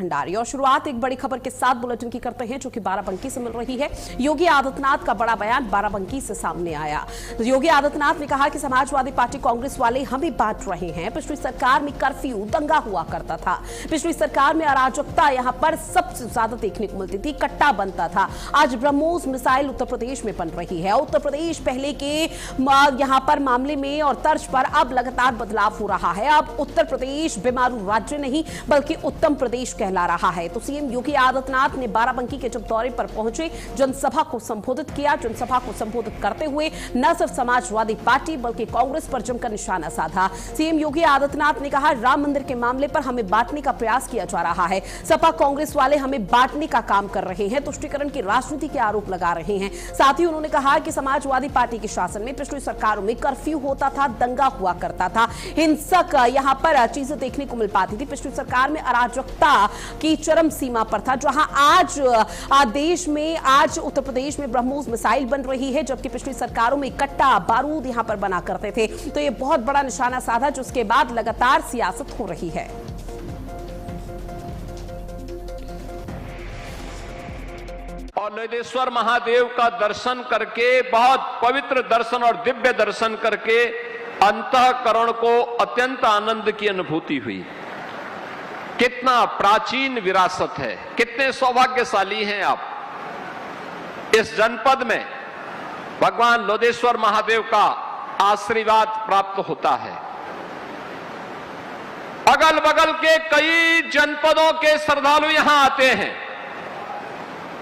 भंडारी। और शुरुआत एक बड़ी खबर के साथ बुलेटिन की करते हैं जो कि बाराबंकी से मिल रही है। योगी आदित्यनाथ का बड़ा बयान बाराबंकी से सामने आया। योगी आदित्यनाथ ने कहा कि समाजवादी पार्टी कांग्रेस वाले हमें बांट रहे हैं। पिछली सरकार में कर्फ्यू दंगा हुआ करता था, पिछली सरकार में अराजकता यहां पर सबसे ज्यादा देखने को मिलती थी, कट्टा बनता था। आज ब्रह्मोस मिसाइल उत्तर प्रदेश में बन रही है। उत्तर प्रदेश पहले के यहां पर मामले में और तर्ज पर अब लगातार बदलाव हो रहा है। अब उत्तर प्रदेश बीमारू राज्य नहीं बल्कि उत्तम प्रदेश कहला रहा है। तो सीएम योगी आदित्यनाथ ने बाराबंकी के जब दौरे पर पहुंचे, जनसभा को संबोधित किया। जनसभा को संबोधित करते हुए न सिर्फ समाजवादी पार्टी बल्कि कांग्रेस पर जमकर निशाना साधा। सीएम योगी आदित्यनाथ ने कहा, राम मंदिर के मामले पर हमें बांटने का प्रयास किया जा रहा है। सपा कांग्रेस वाले हमें बांटने का काम कर रहे हैं, तुष्टीकरण की राजनीति के आरोप लगा रहे हैं। साथ ही उन्होंने कहा कि समाजवादी पार्टी के शासन में पिछली सरकारों में कर्फ्यू होता था, दंगा हुआ करता था, हिंसक यहां पर चीजें देखने को मिल पाती थी। पिछली सरकार में अराजकता की चरम सीमा पर था, जहां आज देश में आज उत्तर प्रदेश में ब्रह्मोस मिसाइल बन रही है, जबकि पिछली सरकारों में कट्टा बारूद यहां पर बना करते थे। तो यह बहुत बड़ा निशाना साधा, जिसके बाद लगातार सियासत हो रही है। और लोदेश्वर महादेव का दर्शन करके, बहुत पवित्र दर्शन और दिव्य दर्शन करके अंतःकरण को अत्यंत आनंद की अनुभूति हुई। कितना प्राचीन विरासत है, कितने सौभाग्यशाली हैं आप। इस जनपद में भगवान लोदेश्वर महादेव का आशीर्वाद प्राप्त होता है। अगल बगल के कई जनपदों के श्रद्धालु यहां आते हैं,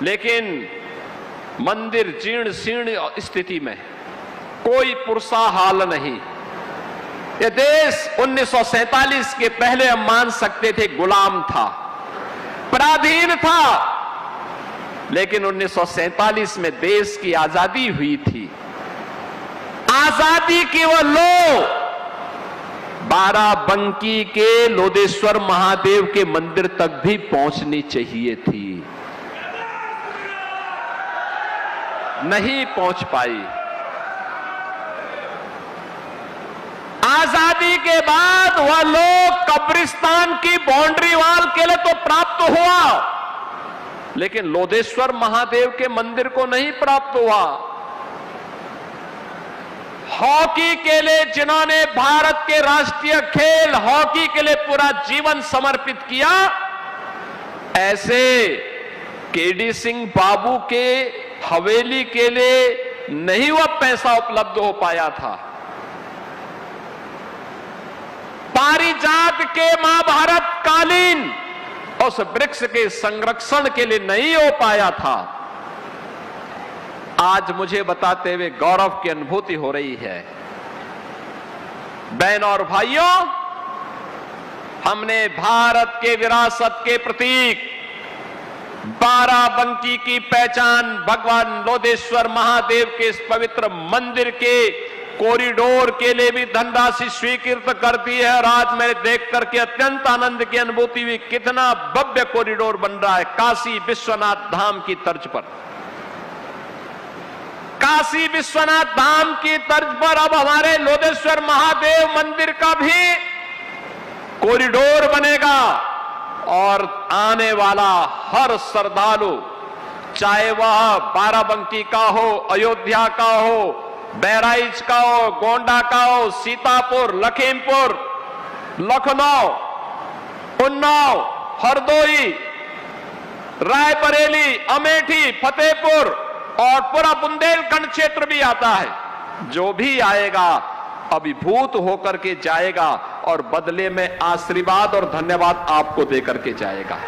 लेकिन मंदिर जीर्ण शीर्ण स्थिति में, कोई पुरसा हाल नहीं। यह देश 1947 के पहले हम मान सकते थे गुलाम था, पराधीन था, लेकिन 1947 में देश की आजादी हुई थी। आजादी केवल लो बाराबंकी के लोदेश्वर महादेव के मंदिर तक भी पहुंचनी चाहिए थी, नहीं पहुंच पाई। आजादी के बाद वह लोग कब्रिस्तान की बाउंड्री वाल के लिए तो प्राप्त हुआ, लेकिन लोदेश्वर महादेव के मंदिर को नहीं प्राप्त हुआ। हॉकी के लिए जिन्होंने भारत के राष्ट्रीय खेल हॉकी के लिए पूरा जीवन समर्पित किया, ऐसे केडी सिंह बाबू के हवेली के लिए नहीं वह पैसा उपलब्ध हो पाया था। पारिजात के महाभारत कालीन उस वृक्ष के संरक्षण के लिए नहीं हो पाया था। आज मुझे बताते हुए गौरव की अनुभूति हो रही है। बहनों और भाइयों, हमने भारत के विरासत के प्रतीक बाराबंकी की पहचान भगवान लोदेश्वर महादेव के इस पवित्र मंदिर के कॉरिडोर के लिए भी धनराशि स्वीकृत कर दी है। और आज मैंने देख करके अत्यंत आनंद की अनुभूति हुई, कितना भव्य कॉरिडोर बन रहा है काशी विश्वनाथ धाम की तर्ज पर। काशी विश्वनाथ धाम की तर्ज पर अब हमारे लोदेश्वर महादेव मंदिर का भी कॉरिडोर बनेगा, और आने वाला हर श्रद्धालु, चाहे वह बाराबंकी का हो, अयोध्या का हो, बहराइच का हो, गोंडा का हो, सीतापुर, लखीमपुर, लखनऊ, उन्नाव, हरदोई, रायबरेली, अमेठी, फतेहपुर और पूरा बुंदेलखंड क्षेत्र भी आता है। जो भी आएगा अभिभूत होकर के जाएगा और बदले में आशीर्वाद और धन्यवाद आपको देकर के जाएगा।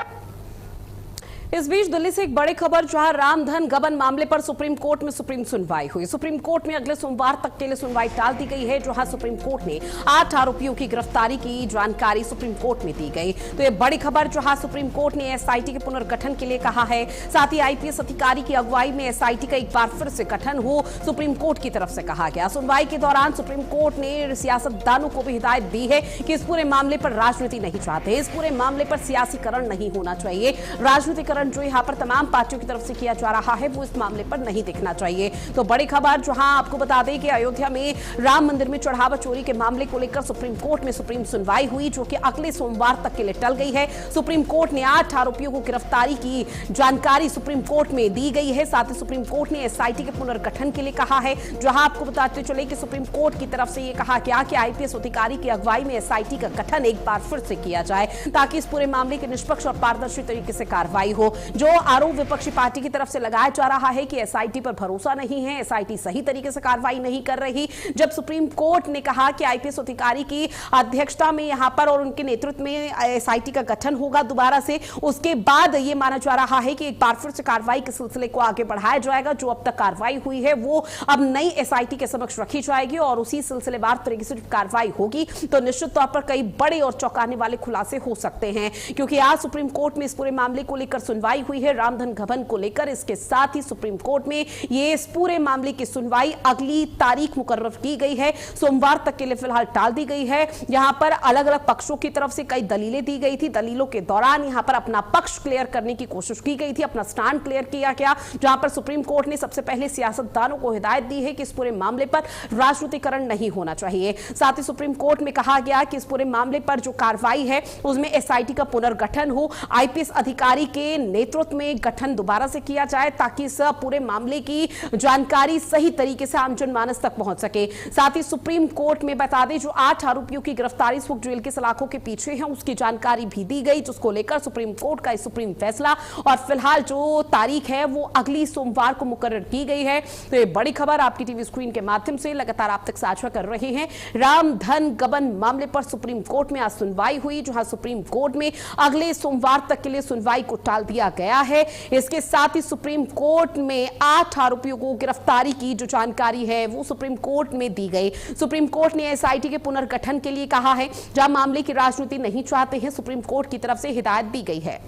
इस बीच दिल्ली से एक बड़ी खबर, जहां रामधन गबन मामले पर सुप्रीम कोर्ट में सुप्रीम सुनवाई हुई। सुप्रीम कोर्ट में अगले सोमवार तक के लिए सुनवाई टाल दी गई है, जहां सुप्रीम कोर्ट ने 8 आरोपियों की गिरफ्तारी की जानकारी सुप्रीम कोर्ट में दी गई। तो ये बड़ी खबर, जहां सुप्रीम कोर्ट ने एसआईटी के पुनर्गठन के लिए कहा है। साथ ही आईपीएस अधिकारी की अगुवाई में एसआईटी का एक बार फिर से गठन हो, सुप्रीम कोर्ट की तरफ से कहा गया। सुनवाई के दौरान सुप्रीम कोर्ट ने सियासतदानों को भी हिदायत दी है कि इस पूरे मामले पर राजनीति नहीं चाहते, इस पूरे मामले पर सियासीकरण नहीं होना चाहिए। राजनीतिकरण राजनीतिकरण जो यहाँ पर तमाम पार्टियों की तरफ से किया जा रहा है वो इस मामले पर नहीं दिखना चाहिए। तो बड़ी खबर जहां आपको बता दें कि अयोध्या में राम मंदिर में चढ़ावा चोरी के मामले को लेकर सुप्रीम कोर्ट में सुप्रीम सुनवाई हुई, जो कि अगले सोमवार तक के लिए टल गई है। सुप्रीम कोर्ट ने 8 आरोपियों को गिरफ्तारी की जानकारी सुप्रीम कोर्ट में दी गई है। साथ ही सुप्रीम कोर्ट ने एसआईटी के पुनर्गठन के लिए कहा है, जहां आपको बताते चले कि सुप्रीम कोर्ट की तरफ से यह कहा गया कि आईपीएस अधिकारी की अगुवाई में एसआईटी का गठन एक बार फिर से किया जाए, ताकि इस पूरे मामले की निष्पक्ष और पारदर्शी तरीके से कार्रवाई हो। जो आरोप विपक्षी पार्टी की तरफ से लगाया जा रहा है कि एसआईटी पर भरोसा नहीं है, एसआईटी सही तरीके से कार्रवाई नहीं कर रही, जब सुप्रीम कोर्ट ने कहा कि आईपीएस अधिकारी की अध्यक्षता में यहां पर और उनके नेतृत्व में एसआईटी का गठन होगा दोबारा से, उसके बाद यह माना जा रहा है कि एक बार फिर से कार्रवाई के सिलसिले को आगे बढ़ाया जाएगा। जो अब तक कार्रवाई हुई है वो अब नई एसआईटी के समक्ष रखी जाएगी और उसी सिलसिलेवार तरीके से कार्रवाई होगी तो निश्चित तौर पर कई बड़े और चौंकाने वाले खुलासे हो सकते हैं, क्योंकि आज सुप्रीम कोर्ट में इस पूरे मामले को लेकर सुनवाई हुई है, रामधन गबन को लेकर। इसके साथ ही सुप्रीम कोर्ट में ये इस पूरे मामले की सुनवाई अगली तारीख मुकर्रर की गई है, सोमवार तक के लिए फिलहाल टाल दी गई है। यहां पर अलग अलग पक्षों की तरफ से कई दलीलें दी गई थी, दलीलों के दौरान यहां पर अपना पक्ष क्लियर करने की कोशिश की गई थी, अपना स्टैंड क्लियर किया गया, जहां पर सुप्रीम कोर्ट ने सबसे पहले सियासतदानों को हिदायत दी है कि इस पूरे मामले पर राजनीतिकरण नहीं होना चाहिए। साथ ही सुप्रीम कोर्ट में कहा गया कि इस पूरे मामले पर जो कार्रवाई है उसमें एसआईटी का पुनर्गठन हो, आईपीएस अधिकारी के नेतृत्व में गठन दोबारा से किया जाए, ताकि इस पूरे मामले की जानकारी सही तरीके से आम जनमानस तक पहुंच सके। साथ ही सुप्रीम कोर्ट में बता दें जो 8 आरोपियों की गिरफ्तारी सुख जेल के सलाखों के पीछे है उसकी जानकारी भी दी गई, जिसको लेकर सुप्रीम कोर्ट का सुप्रीम फैसला और फिलहाल जो तारीख है वो अगली सोमवार को मुकर्रर की गई है। तो ये बड़ी खबर आपकी टीवी स्क्रीन के माध्यम से लगातार आप तक साझा कर रहे हैं। रामधन गबन मामले पर सुप्रीम कोर्ट में आज सुनवाई हुई, जहां सुप्रीम कोर्ट में अगले सोमवार तक के लिए सुनवाई को टाल दिया गया है। इसके साथ ही सुप्रीम कोर्ट में 8 आरोपियों को गिरफ्तारी की जो जानकारी है वो सुप्रीम कोर्ट में दी गई। सुप्रीम कोर्ट ने एसआईटी के पुनर्गठन के लिए कहा है, जहां मामले की राजनीति नहीं चाहते हैं, सुप्रीम कोर्ट की तरफ से हिदायत दी गई है।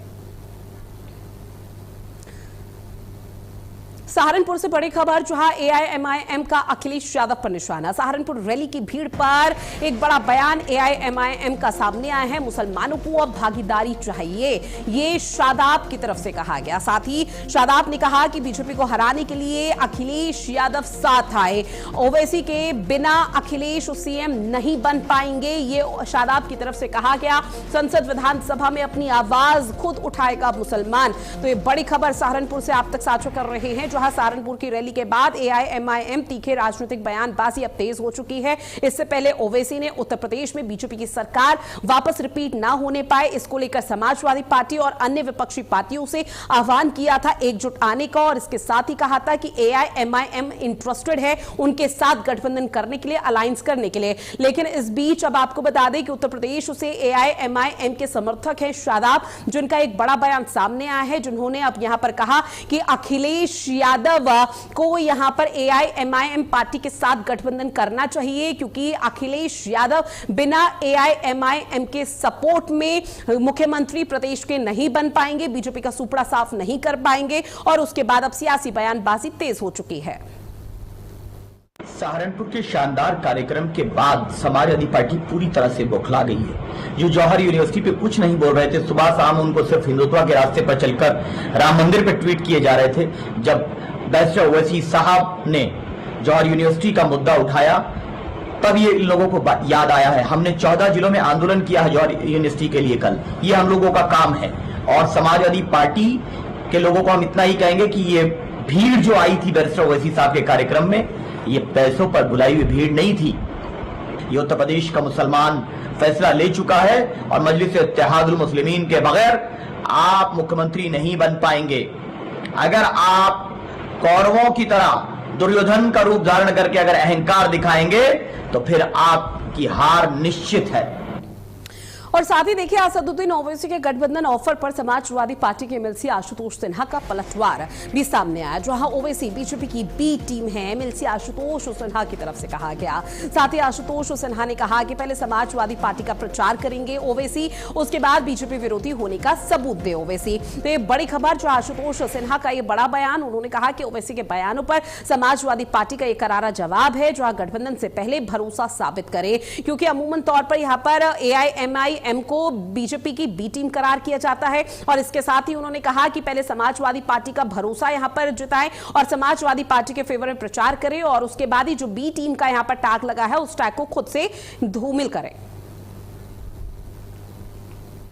सहारनपुर से बड़ी खबर, जहां एआईएमआईएम का अखिलेश यादव पर निशाना। सहारनपुर रैली की भीड़ पर एक बड़ा बयान एआईएमआईएम का सामने आया है। मुसलमानों को अब भागीदारी चाहिए, ये शादाब की तरफ से कहा गया। साथ ही शादाब ने कहा कि बीजेपी को हराने के लिए अखिलेश यादव साथ आए, ओवैसी के बिना अखिलेश सीएम नहीं बन पाएंगे, ये शादाब की तरफ से कहा गया। संसद विधानसभा में अपनी आवाज खुद उठाएगा मुसलमान। तो ये बड़ी खबर सहारनपुर से आप तक साझा कर रहे हैं, सहारनपुर की रैली के बाद एआईएमआईएम तीखे राजनीतिक बयानबाजी अब तेज हो चुकी है। इससे पहले ओवैसी ने उत्तर प्रदेश में बीजेपी की सरकार वापस रिपीट ना होने पाए, इसको लेकर समाजवादी पार्टी और अन्य विपक्षी पार्टियों से आह्वान किया था एकजुट आने का, और इसके साथ ही कहा था कि एआईएमआईएम इंटरेस्टेड है उनके साथ गठबंधन करने के लिए, अलायंस करने के लिए। लेकिन इस बीच अब आपको बता दें कि उत्तर प्रदेश से एआईएमआईएम के समर्थक हैं शादाब, जिनका एक बड़ा बयान सामने आया है, जिन्होंने अब यहां पर कहा कि अखिलेश यादव को यहां पर एआईएमआईएम पार्टी के साथ गठबंधन करना चाहिए, क्योंकि अखिलेश यादव बिना एआईएमआईएम के सपोर्ट में मुख्यमंत्री प्रदेश के नहीं बन पाएंगे, बीजेपी का सुपड़ा साफ नहीं कर पाएंगे। और उसके बाद अब सियासी बयानबाजी तेज हो चुकी है। सहारनपुर के शानदार कार्यक्रम के बाद समाजवादी पार्टी पूरी तरह से बौखला गई है। जो जौहर यूनिवर्सिटी पे कुछ नहीं बोल रहे थे, सुबह शाम उनको सिर्फ हिंदुत्व के रास्ते पर चलकर राम मंदिर पे ट्वीट किए जा रहे थे। जब बैरिस्टर ओवैसी साहब ने जौहर यूनिवर्सिटी का मुद्दा उठाया तब ये इन लोगों को याद आया है। हमने 14 जिलों में आंदोलन किया है जौहर यूनिवर्सिटी के लिए कल, ये हम लोगों का काम है। और समाजवादी पार्टी के लोगों को हम इतना ही कहेंगे कि ये भीड़ जो आई थी बैरिस्टर ओवैसी साहब के कार्यक्रम में, ये पैसों पर बुलाई हुई भीड़ नहीं थी। ये उत्तर प्रदेश का मुसलमान फैसला ले चुका है और मजलिस इत्तेहादुल मुस्लिमीन के बगैर आप मुख्यमंत्री नहीं बन पाएंगे। अगर आप कौरवों की तरह दुर्योधन का रूप धारण करके अगर अहंकार दिखाएंगे तो फिर आपकी हार निश्चित है। और साथ ही देखिए असदुद्दीन ओवैसी के गठबंधन ऑफर पर समाजवादी पार्टी के एमएलसी आशुतोष सिन्हा का पलटवार भी सामने आया, जहां ओवैसी बीजेपी की बी टीम है, एमएलसी आशुतोष सिन्हा की तरफ से कहा गया। साथ ही आशुतोष सिन्हा ने कहा कि पहले समाजवादी पार्टी का प्रचार करेंगे ओवैसी, उसके बाद बीजेपी विरोधी होने का सबूत दे ओवैसी। तो ये बड़ी खबर, जो आशुतोष सिन्हा का ये बड़ा बयान, उन्होंने कहा कि ओवैसी के बयानों पर समाजवादी पार्टी का ये करारा जवाब है, जो गठबंधन से पहले भरोसा साबित करे, क्योंकि अमूमन तौर पर यहाँ पर एआईएमआईएम एमआईएम को बीजेपी की बी टीम करार किया जाता है। और इसके साथ ही उन्होंने कहा कि पहले समाजवादी पार्टी का भरोसा यहां पर जिताएं और समाजवादी पार्टी के फेवर में प्रचार करें और उसके बाद ही जो बी टीम का यहां पर टैग लगा है उस टैग को खुद से धूमिल करें।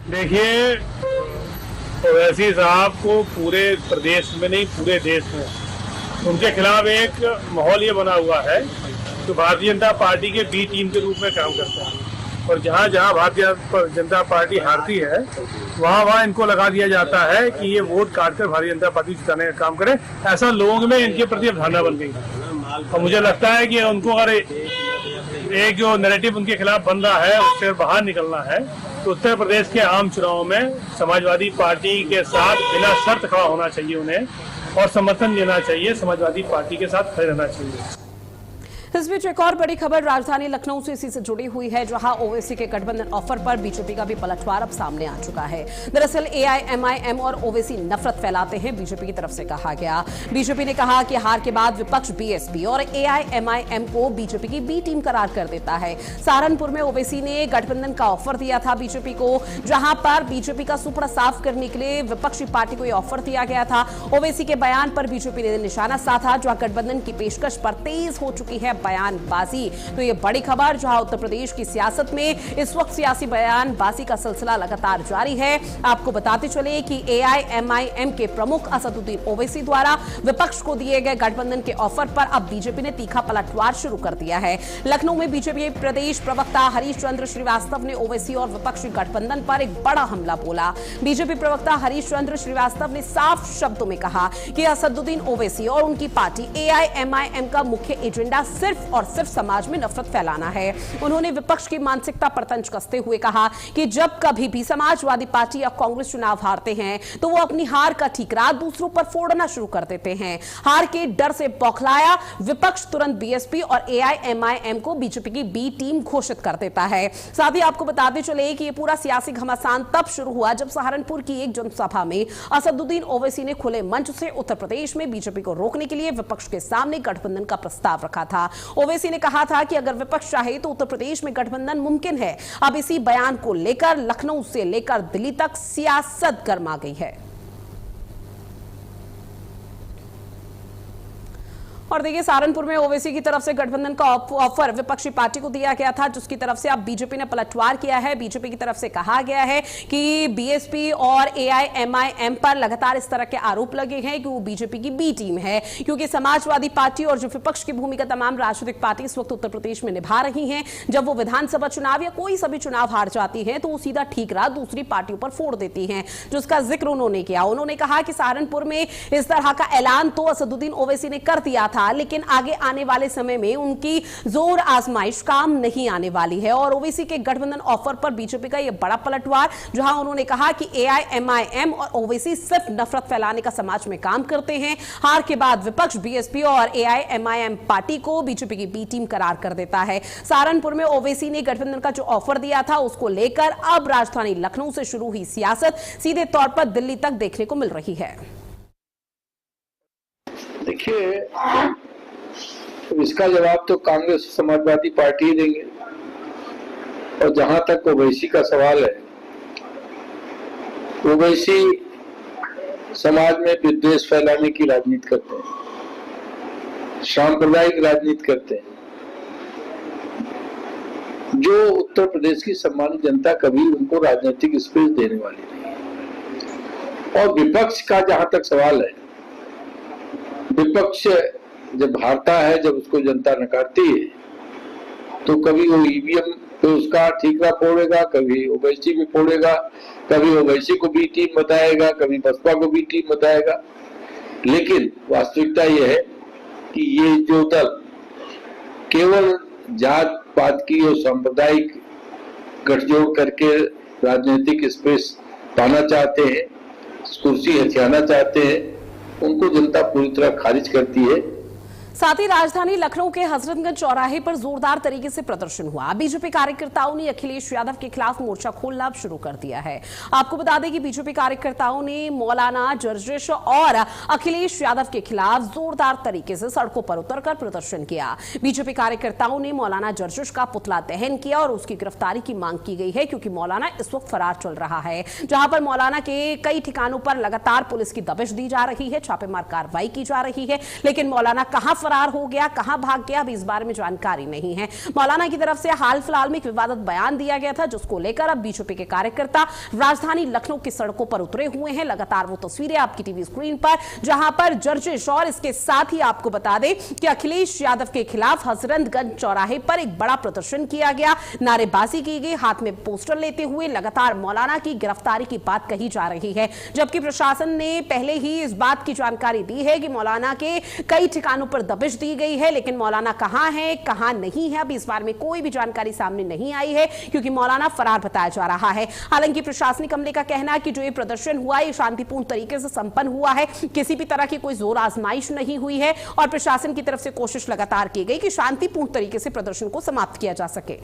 देखिए, ओवैसी साहब को पूरे प्रदेश में नहीं पूरे देश में उनके खिलाफ एक माहौल ये बना हुआ है तो भारतीय जनता पार्टी के बी टीम के रूप में काम करता है और जहाँ जहाँ भारतीय जनता पार्टी हारती है वहाँ इनको लगा दिया जाता है कि ये वोट काटकर भारतीय जनता पार्टी जिताने का काम करे। ऐसा लोगों में इनके प्रति अवधारणा बन गई और मुझे लगता है कि उनको अगर एक जो नैरेटिव उनके खिलाफ बन रहा है उससे बाहर निकलना है तो उत्तर प्रदेश के आम चुनाव में समाजवादी पार्टी के साथ बिना शर्त खड़ा होना चाहिए उन्हें और समर्थन देना चाहिए, समाजवादी पार्टी के साथ खड़े रहना चाहिए। इस बीच एक और बड़ी खबर राजधानी लखनऊ से इसी से जुड़ी हुई है, जहां ओवैसी के गठबंधन ऑफर पर बीजेपी का भी पलटवार अब सामने आ चुका है। दरअसल एआईएमआईएम और ओवैसी नफरत फैलाते हैं, बीजेपी की तरफ से कहा गया। बीजेपी ने कहा कि हार के बाद विपक्ष बीएसपी और एआईएमआईएम को बीजेपी की बी टीम करार कर देता है। सहारनपुर में ओवैसी ने गठबंधन का ऑफर दिया था बीजेपी को, जहां पर बीजेपी का सुपड़ा साफ करने के लिए विपक्षी पार्टी को यह ऑफर दिया गया था। ओवैसी के बयान पर बीजेपी ने निशाना साधा, जहां गठबंधन की पेशकश पर तेज हो चुकी है बयानबाजी। तो ये बड़ी खबर, जहां उत्तर प्रदेश की सियासत में इस वक्त सियासी बयानबाजी का सिलसिला लगातार जारी है। आपको बताते चले कि एआईएमआईएम के प्रमुख असदुद्दीन ओवैसी द्वारा विपक्ष को दिए गए गठबंधन के ऑफर पर अब बीजेपी ने तीखा पलटवार शुरू कर दिया है। लखनऊ में बीजेपी प्रदेश प्रवक्ता हरीश चंद्र श्रीवास्तव ने ओवैसी और विपक्षी गठबंधन पर एक बड़ा हमला बोला। बीजेपी प्रवक्ता हरीश चंद्र श्रीवास्तव ने साफ शब्दों में कहा कि असदुद्दीन ओवैसी और उनकी पार्टी एआईएमआईएम का मुख्य एजेंडा सिर्फ और सिर्फ समाज में नफरत फैलाना है। उन्होंने विपक्ष की मानसिकता पर तंज कसते हुए कहा कि जब कभी भी समाजवादी पार्टी या कांग्रेस चुनाव हारते हैं तो वो अपनी हार का ठीकरा दूसरों पर फोड़ना शुरू कर देते हैं। हार के डर से बौखलाया विपक्ष तुरंत बीएसपी और एआईएमआईएम को बीजेपी की बी टीम घोषित कर देता है। साथ ही आपको बताते चले कि ये पूरा सियासी घमासान तब शुरू हुआ जब सहारनपुर की एक जनसभा में असदुद्दीन ओवैसी ने खुले मंच से उत्तर प्रदेश में बीजेपी को रोकने के लिए विपक्ष के सामने गठबंधन का प्रस्ताव रखा था। ओवैसी ने कहा था कि अगर विपक्ष चाहे तो उत्तर प्रदेश में गठबंधन मुमकिन है। अब इसी बयान को लेकर लखनऊ से लेकर दिल्ली तक सियासत गर्मा गई है। और देखिए, सहारनपुर में ओवैसी की तरफ से गठबंधन का ऑफर विपक्षी पार्टी को दिया गया था, जिसकी तरफ से अब बीजेपी ने पलटवार किया है। बीजेपी की तरफ से कहा गया है कि बीएसपी और एआईएमआईएम पर लगातार इस तरह के आरोप लगे हैं कि वो बीजेपी की बी टीम है, क्योंकि समाजवादी पार्टी और जो विपक्ष की भूमिका तमाम राजनीतिक पार्टी इस वक्त उत्तर प्रदेश में निभा रही हैं, जब वो विधानसभा चुनाव या कोई सभी चुनाव हार जाती है तो वो सीधा ठीकरा दूसरी पार्टियों पर फोड़ देती हैं, जिसका जिक्र उन्होंने किया। उन्होंने कहा कि सहारनपुर में इस तरह का ऐलान तो असदुद्दीन ओवैसी ने कर दिया था, लेकिन आगे आने वाले समय में उनकी जोर आजमाइश काम नहीं आने वाली है। और ओवैसी के गठबंधन ऑफर पर बीजेपी का यह बड़ा पलटवार, जहां उन्होंने कहा कि एआईएमआईएम और ओवैसी सिर्फ नफरत फैलाने का समाज में काम करते हैं। हार के बाद विपक्ष बीएसपी और एआईएमआईएम पार्टी को बीजेपी की बी टीम करार कर देता है। सहारनपुर में ओवैसी ने गठबंधन का जो ऑफर दिया था उसको लेकर अब राजधानी लखनऊ से शुरू हुई सियासत सीधे तौर पर दिल्ली तक देखने को मिल रही है। देखिए, इसका जवाब तो कांग्रेस समाजवादी पार्टी ही देंगे। और जहां तक ओवैसी का सवाल है, ओवैसी समाज में विद्वेष फैलाने की राजनीति करते हैं, सांप्रदायिक राजनीति करते हैं, जो उत्तर प्रदेश की सम्मानित जनता कभी उनको राजनीतिक स्पेस देने वाली नहीं है। और विपक्ष का जहां तक सवाल है, विपक्ष जब हारता है, जब उसको जनता नकारती है, तो कभी वो ईवीएम पे उसका ठीकरा फोड़ेगा, कभी ओवैसी भी फोड़ेगा, कभी ओवैसी को बी टीम बताएगा, कभी बसपा को बी टीम बताएगा। लेकिन वास्तविकता यह है कि ये जो दल केवल जात पात की और सांप्रदायिक गठजोड़ करके राजनीतिक स्पेस पाना चाहते हैं, कुर्सी हथियाना चाहते हैं, उनको जनता पूरी तरह खारिज करती है। साथ ही राजधानी लखनऊ के हजरतगंज चौराहे पर जोरदार तरीके से प्रदर्शन हुआ। बीजेपी कार्यकर्ताओं ने अखिलेश यादव के खिलाफ मोर्चा खोलना शुरू कर दिया है। आपको बता दें कि बीजेपी कार्यकर्ताओं ने मौलाना जर्जिश और अखिलेश यादव के खिलाफ जोरदार तरीके से सड़कों पर उतरकर प्रदर्शन किया। बीजेपी कार्यकर्ताओं ने मौलाना जर्जिश का पुतला दहन किया और उसकी गिरफ्तारी की मांग की गई है, क्योंकि मौलाना इस वक्त फरार चल रहा है। जहां पर मौलाना के कई ठिकानों पर लगातार पुलिस की दबिश दी जा रही है, छापेमार कार्रवाई की जा रही है, लेकिन मौलाना कहां फरार हो गया, कहां भाग गया, अभी इस बारे में जानकारी नहीं है। मौलाना की तरफ से हाल फिलहाल में एक विवादित बयान दिया गया था, जिसको लेकर अब बीजेपी के कार्यकर्ता राजधानी लखनऊ की सड़कों पर उतरे हुए हैं। लगातार वो तस्वीरें आपकी टीवी स्क्रीन पर, जहां पर जर्जिश और इसके साथ ही आपको बता दें कि अखिलेश यादव के खिलाफ हजरतगंज चौराहे पर एक बड़ा प्रदर्शन किया गया, नारेबाजी की गई, हाथ में पोस्टर लेते हुए लगातार मौलाना की गिरफ्तारी की बात कही जा रही है। जबकि प्रशासन ने पहले ही इस बात की जानकारी दी है कि मौलाना के कई ठिकानों पर दबिश दी गई है, लेकिन मौलाना कहां है, कहां नहीं है, अभी इस बारे में कोई भी जानकारी सामने नहीं आई है, क्योंकि मौलाना फरार बताया जा रहा है। हालांकि प्रशासनिक अमले का कहना है कि जो ये प्रदर्शन हुआ, ये शांतिपूर्ण तरीके से संपन्न हुआ है, किसी भी तरह की कोई जोर आजमाइश नहीं हुई है और प्रशासन की तरफ से कोशिश लगातार की गई कि शांतिपूर्ण तरीके से प्रदर्शन को समाप्त किया जा सके।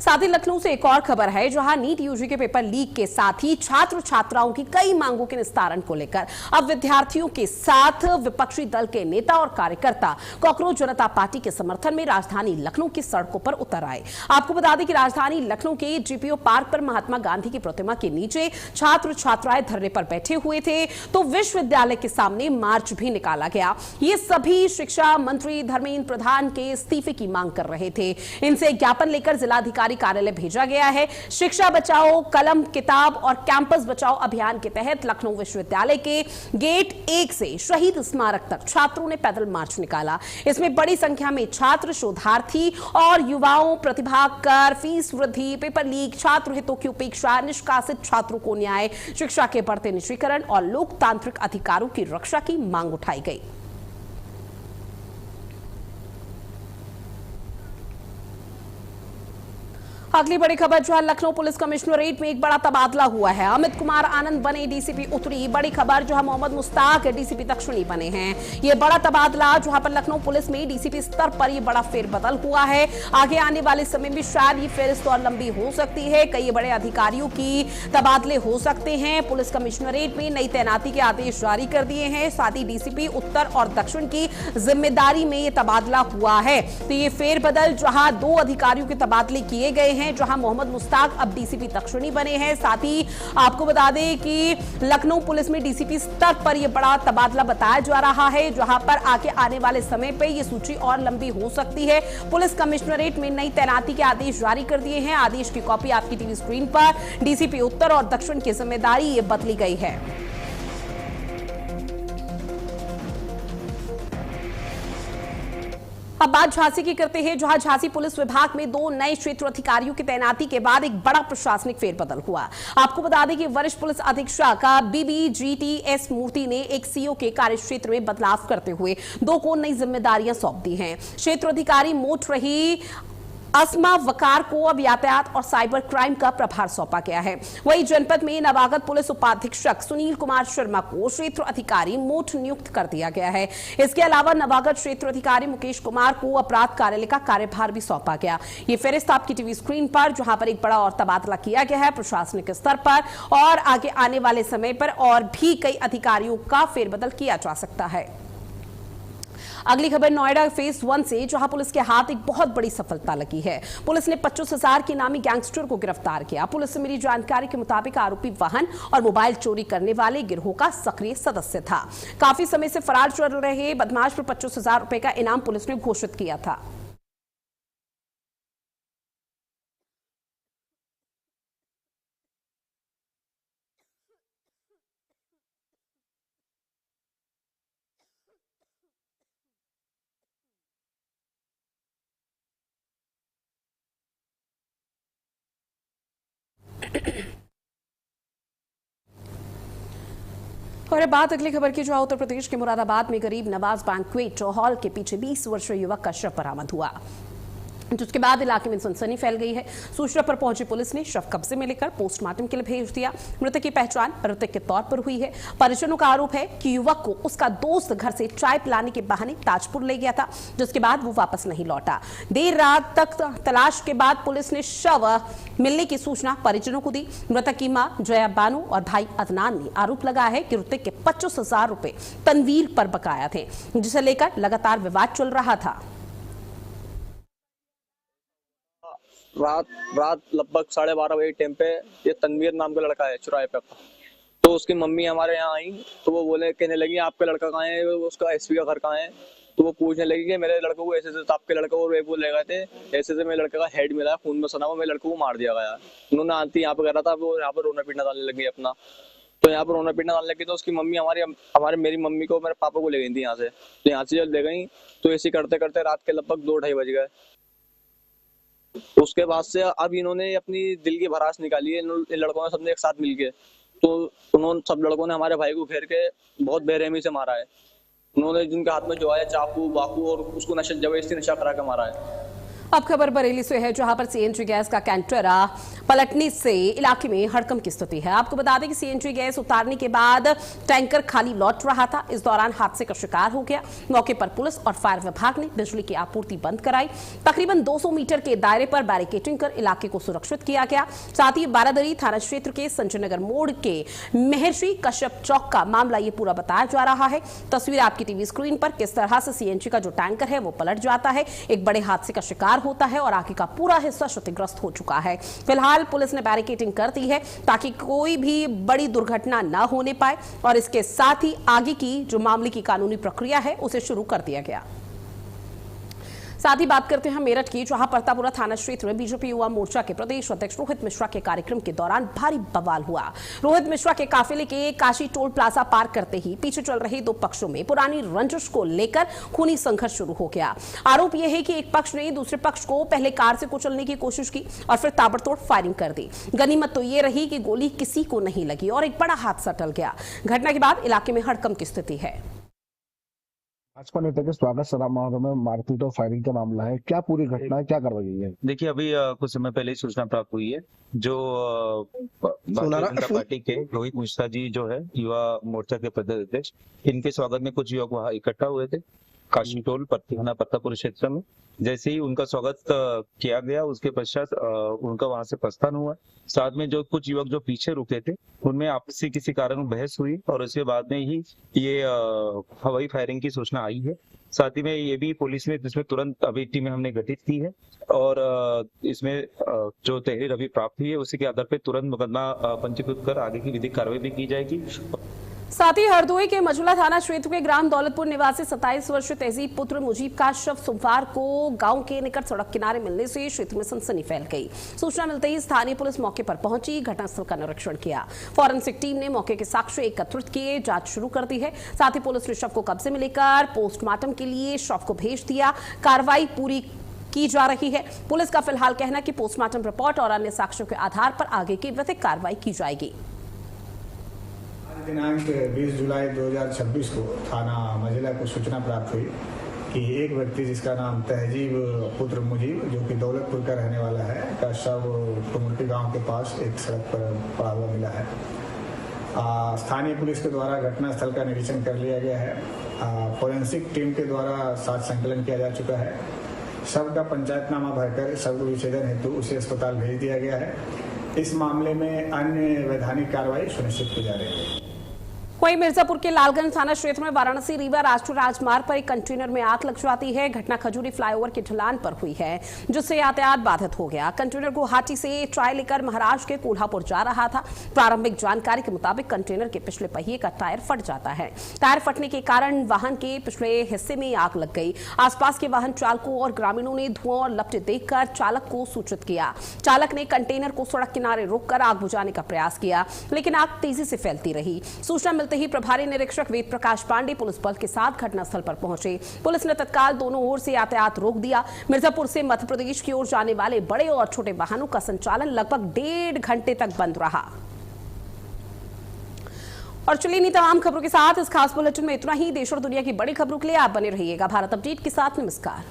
साथ ही लखनऊ से एक और खबर है, जहां नीट यूजी के पेपर लीक के साथ ही छात्र छात्राओं की कई मांगों के निस्तारण को लेकर अब विद्यार्थियों के साथ विपक्षी दल के नेता और कार्यकर्ता कॉकरोच जनता पार्टी के समर्थन में राजधानी लखनऊ की सड़कों पर उतर आए। आपको बता दें कि राजधानी लखनऊ के जीपीओ पार्क पर महात्मा गांधी की प्रतिमा के नीचे छात्र छात्राएं धरने पर बैठे हुए थे, तो विश्वविद्यालय के सामने मार्च भी निकाला गया। ये सभी शिक्षा मंत्री धर्मेंद्र प्रधान के इस्तीफे की मांग कर रहे थे। इनसे ज्ञापन लेकर जिलाधिकारी कार्यालय भेजा गया है। शिक्षा बचाओ, कलम किताब और कैंपस बचाओ अभियान के तहत लखनऊ विश्वविद्यालय के गेट 1 से शहीद स्मारक तक छात्रों ने पैदल मार्च निकाला। इसमें बड़ी संख्या में छात्र, शोधार्थी और युवाओं प्रतिभाग कर फीस वृद्धि, पेपर लीक, छात्र हितों की उपेक्षा, निष्कासित छात्रों को न्याय, शिक्षा के बढ़ते निजीकरण और लोकतांत्रिक अधिकारों की रक्षा की मांग उठाई गई। अगली बड़ी खबर, जो है लखनऊ पुलिस कमिश्नरेट में एक बड़ा तबादला हुआ है। अमित कुमार आनंद बने डीसीपी उत्तरी। बड़ी खबर, जो है मोहम्मद मुश्ताक डीसीपी दक्षिणी बने हैं। ये बड़ा तबादला, जहां पर लखनऊ पुलिस में डीसीपी स्तर पर ये बड़ा फेरबदल हुआ है। आगे आने वाले समय में शायद ये फेरिस्त और लंबी हो सकती है। कई बड़े अधिकारियों की तबादले हो सकते हैं। पुलिस कमिश्नरेट में नई तैनाती के आदेश जारी कर दिए हैं। साथ ही डीसीपी उत्तर और दक्षिण की जिम्मेदारी में ये तबादला हुआ है। तो ये फेरबदल, जहां 2 अधिकारियों के तबादले किए गए हैं, जहां मोहम्मद मुश्ताक अब डीसीपी दक्षिणी बने हैं। साथ ही आपको बता दें कि लखनऊ पुलिस में डीसीपी स्तर पर यह बड़ा तबादला बताया जा रहा है, जहां पर आगे आने वाले समय पे यह सूची और लंबी हो सकती है। पुलिस कमिश्नरेट में नई तैनाती के आदेश जारी कर दिए हैं। आदेश की कॉपी आपकी टीवी स्क्रीन पर। डीसीपी उत्तर और दक्षिण की जिम्मेदारी ये बदली गई है। अब बात झांसी की करते हैं, जहां झांसी पुलिस विभाग में 2 नए क्षेत्र अधिकारियों की तैनाती के बाद एक बड़ा प्रशासनिक फेरबदल हुआ। आपको बता दें कि वरिष्ठ पुलिस अधीक्षक BBGTS मूर्ति ने एक सीओ के कार्यक्षेत्र में बदलाव करते हुए 2 को नई जिम्मेदारियां सौंप दी हैं। क्षेत्र अधिकारी मोट रही अस्मा वकार को अब यातायात और साइबर क्राइम का प्रभार सौंपा गया है। वहीं जनपद में नवागत पुलिस उपाधीक्षक सुनील कुमार शर्मा को क्षेत्र अधिकारी मोट नियुक्त कर दिया गया है। इसके अलावा नवागत क्षेत्र अधिकारी मुकेश कुमार को अपराध कार्यालय का कार्यभार भी सौंपा गया। ये फेरिस्त आपकी टीवी स्क्रीन पर, जहां पर एक बड़ा और तबादला किया गया है प्रशासनिक स्तर पर, और आगे आने वाले समय पर और भी कई अधिकारियों का फेरबदल किया जा सकता है। अगली खबर नोएडा फेज 1 से, जहां पुलिस के हाथ एक बहुत बड़ी सफलता लगी है। पुलिस ने 25,000 के नामी गैंगस्टर को गिरफ्तार किया। पुलिस से मिली जानकारी के मुताबिक आरोपी वाहन और मोबाइल चोरी करने वाले गिरोह का सक्रिय सदस्य था। काफी समय से फरार चल रहे बदमाश पर 25,000 रुपए का इनाम पुलिस ने घोषित किया था। और अब बात अगली खबर की, जो उत्तर प्रदेश के मुरादाबाद में गरीब नवाज बैंक्वेट हॉल के पीछे 20 वर्षीय युवक का शव बरामद हुआ। जिसके बाद इलाके में सनसनी फैल गई है। सूचना पर पहुंची पुलिस ने शव कब्जे में लेकर पोस्टमार्टम के लिए भेज दिया। मृतक की पहचान मृतक के तौर पर हुई है। परिजनों का आरोप है कि युवक को उसका दोस्त घर से चाय पिलाने के बहाने ताजपुर ले गया था, जिसके बाद वो वापस नहीं लौटा। देर रात तक तलाश के बाद पुलिस ने शव मिलने की सूचना परिजनों को दी। मृतक की मां जया बानू और भाई अदनान ने आरोप लगाया है कि ऋतिक के 25,000 रुपए तनवीर पर बकाया थे, जिसे लेकर लगातार विवाद चल रहा था। रात लगभग 12:30 बजे टाइम पे ये तनवीर नाम का लड़का है चौराहे पे का, तो उसकी मम्मी हमारे यहाँ आई तो वो कहने लगी आपका लड़का कहाँ है, उसका एसपी का घर कहाँ है। तो वो पूछने लगी कि मेरे लड़के को ऐसे आपके लड़के को रेप ले गए थे, ऐसे से मेरे लड़के का हेड मिला है, खून में सना हुआ, मेरे लड़के को मार दिया गया। उन्होंने आंटी यहाँ पे कह रहा था, वो यहाँ पर रोना पीटना डालने लगी अपना, तो यहाँ पर रोना पीटना डालने लगी। तो उसकी मम्मी मेरी मम्मी को मेरे पापा को ले गई थी यहाँ से, तो यहाँ से जब ले गई तो ऐसे करते करते रात के लगभग 2-2:30 बज गए। उसके बाद से अब इन्होंने अपनी दिल की भड़ास निकाली है इन लड़कों ने सबने एक साथ मिलके। तो उन्होंने सब लड़कों ने हमारे भाई को घेर के बहुत बेरहमी से मारा है। उन्होंने जिनके हाथ में जो है चाकू बाकू और उसको जबरदस्ती नशा करा के मारा है। अब खबर बरेली से है, जहां पर सीएनजी गैस का कैंटर पलटने से इलाके में हड़कंप की स्थिति है। आपको बता दें कि सीएनजी गैस उतारने के बाद टैंकर खाली लौट रहा था। इस दौरान हादसे का शिकार हो गया। मौके पर पुलिस और फायर विभाग ने बिजली की आपूर्ति बंद कराई। तकरीबन 200 मीटर के दायरे पर बैरिकेडिंग कर इलाके को सुरक्षित किया गया। साथ ही बारादरी थाना क्षेत्र के संजय नगर मोड़ के महर्षि कश्यप चौक का मामला ये पूरा बताया जा रहा है। तस्वीर आपकी टीवी स्क्रीन पर किस तरह से सीएनजी का जो टैंकर है वो पलट जाता है, एक बड़े हादसे का शिकार होता है और आगे का पूरा हिस्सा क्षतिग्रस्त हो चुका है। फिलहाल पुलिस ने बैरिकेडिंग कर दी है ताकि कोई भी बड़ी दुर्घटना न होने पाए, और इसके साथ ही आगे की जो मामले की कानूनी प्रक्रिया है उसे शुरू कर दिया गया। साथ ही बात करते हैं मेरठ की, जहां परतापुरा थाना क्षेत्र में बीजेपी युवा मोर्चा के प्रदेश अध्यक्ष रोहित मिश्रा के कार्यक्रम के दौरान भारी बवाल हुआ। रोहित मिश्रा के काफिले के काशी टोल प्लाजा पार करते ही पीछे चल रहे दो पक्षों में पुरानी रंजिश को लेकर खूनी संघर्ष शुरू हो गया। आरोप यह है कि एक पक्ष ने दूसरे पक्ष को पहले कार से कुचलने की कोशिश की और फिर ताबड़तोड़ फायरिंग कर दी। गनीमत तो यह रही कि गोली किसी को नहीं लगी और एक बड़ा हादसा टल गया। घटना के बाद इलाके में हड़कंप की स्थिति है। भाजपा नेता के स्वागत समारोह में मारपीट और फायरिंग का मामला है, क्या पूरी घटना है, क्या कार्रवाई है? देखिए, अभी कुछ समय पहले ही सूचना प्राप्त हुई है। जो भारतीय जनता पार्टी के रोहित मिश्रा जी जो है युवा मोर्चा के प्रदेश अध्यक्ष, इनके स्वागत में कुछ युवक वहाँ इकट्ठा हुए थे काशी टोल थाना परतापुर क्षेत्र में। जैसे ही उनका स्वागत किया गया उसके पश्चात उनका वहां से प्रस्थान हुआ। साथ में जो कुछ युवक जो पीछे रुके थे उनमें आपसी किसी कारण बहस हुई और उसके बाद में ही ये हवाई फायरिंग की सूचना आई है। साथ ही में ये भी पुलिस ने इसमें तुरंत अभी टीमें हमने गठित की है और इसमें जो तहरीर अभी प्राप्त हुई है उसी के आधार पर तुरंत मुकदमा पंजीकृत कर आगे की विधिक कार्रवाई भी की जाएगी। साथ ही हरदोई के मझुला थाना क्षेत्र के ग्राम दौलतपुर निवासी 27 वर्षीय तहजीब पुत्र मुजीब का शव सोमवार को गांव के निकट सड़क किनारे मिलने से क्षेत्र में सनसनी फैल गई। सूचना मिलते ही स्थानीय पुलिस मौके पर पहुंची, घटनास्थल का निरीक्षण किया। फॉरेंसिक टीम ने मौके के साक्ष्य एकत्रित किए, जांच शुरू कर दी है। साथ ही पुलिस ने शव को कब्जे में लेकर पोस्टमार्टम के लिए शव को भेज दिया। कार्रवाई पूरी की जा रही है। पुलिस का फिलहाल कहना कि पोस्टमार्टम रिपोर्ट और अन्य साक्ष्यों के आधार पर आगे की विधिक कार्रवाई की जाएगी। दिनांक 20 जुलाई 2026 को थाना मझिला को सूचना प्राप्त हुई कि एक व्यक्ति जिसका नाम तहजीब पुत्र मुजीब जो कि दौलतपुर का रहने वाला है का शव टुमुरकी गांव के पास एक सड़क पर पड़ा हुआ मिला है। स्थानीय पुलिस के द्वारा घटनास्थल का निरीक्षण कर लिया गया है। फोरेंसिक टीम के द्वारा साक्ष्य संकलन किया जा चुका है। शव का पंचायतनामा भरकर शव विच्छेदन हेतु उसे अस्पताल भेज दिया गया है। इस मामले में अन्य वैधानिक कार्रवाई सुनिश्चित की जा रही है। वहीं मिर्जापुर के लालगंज थाना क्षेत्र में वाराणसी रीवा राष्ट्रीय राजमार्ग पर एक कंटेनर में आग लग जाती है। घटना खजूरी फ्लाईओवर के ढलान पर हुई है, जिससे यातायात बाधित हो गया। कंटेनर गुवाहाटी से ट्राई लेकर महाराष्ट्र के कोल्हापुर जा रहा था। प्रारंभिक जानकारी के मुताबिक कंटेनर के पिछले पहिए का टायर फट जाता है। टायर फटने के कारण वाहन के पिछले हिस्से में आग लग गई। आसपास के वाहन चालकों और ग्रामीणों ने धुआं और लपटें देखकर चालक को सूचित किया। चालक ने कंटेनर को सड़क किनारे रोककर आग बुझाने का प्रयास किया, लेकिन आग तेजी से फैलती रही। सूचना ही प्रभारी निरीक्षक वेद प्रकाश पांडे पुलिस बल के साथ घटनास्थल पर पहुंचे। पुलिस ने तत्काल दोनों ओर से यातायात रोक दिया। मिर्जापुर से मध्य प्रदेश की ओर जाने वाले बड़े और छोटे वाहनों का संचालन लगभग 1.5 घंटे तक बंद रहा। और चलिए इन्हीं तमाम खबरों के साथ इस खास बुलेटिन में इतना ही। देश और दुनिया की बड़ी खबरों के लिए आप बने रहिएगा भारत अपडेट के साथ। नमस्कार।